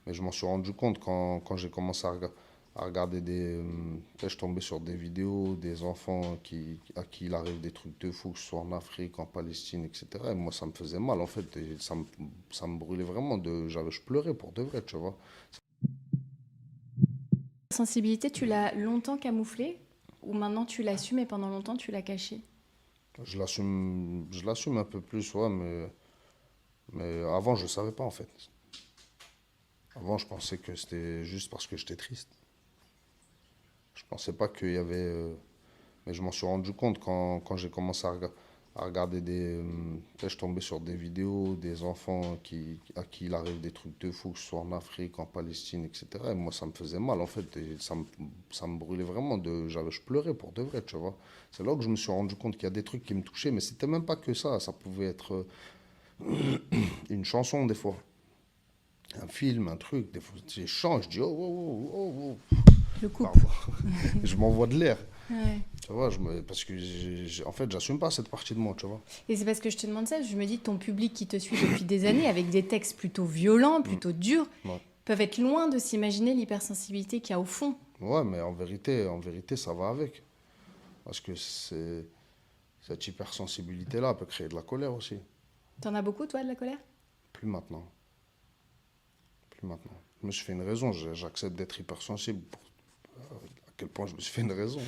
Mais je m'en suis rendu compte quand j'ai commencé à regarder je tombais sur des vidéos des enfants à qui il arrive des trucs de fou, que ce soit en Afrique, en Palestine, etc. Et moi, ça me faisait mal, en fait. Et ça me brûlait vraiment. Je pleurais pour de vrai, tu vois. Sensibilité, tu l'as longtemps camouflée ou maintenant tu l'assumes et pendant longtemps tu l'as cachée? Je l'assume un peu plus, ouais, mais avant, je savais pas, en fait. Avant, je pensais que c'était juste parce que j'étais triste. Je pensais pas qu'il y avait. Mais je m'en suis rendu compte quand j'ai commencé à regarder je tombais sur des vidéos des enfants à qui il arrive des trucs de fou, que ce soit en Afrique, en Palestine, etc. Et moi, ça me faisait mal, en fait. Et ça me brûlait vraiment. Je pleurais pour de vrai, tu vois. C'est là que je me suis rendu compte qu'il y a des trucs qui me touchaient, mais c'était même pas que ça. Ça pouvait être une chanson, des fois. Un film, un truc. Des fois, je chante, je dis oh, oh, oh, oh, oh. Je coupe. Pardon. Je m'envoie de l'air. Ouais. Tu vois, parce que en fait, j'assume pas cette partie de moi, tu vois. Et c'est parce que je te demande ça, je me dis ton public qui te suit depuis des années avec des textes plutôt violents, Mm. plutôt durs, Ouais. peuvent être loin de s'imaginer l'hypersensibilité qu'il y a au fond. Ouais, mais en vérité, ça va avec. Parce que cette hypersensibilité-là peut créer de la colère aussi. T'en as beaucoup toi de la colère? Plus maintenant. Plus maintenant. Je me suis fait une raison. J'accepte d'être hypersensible. À quel point je me suis fait une raison.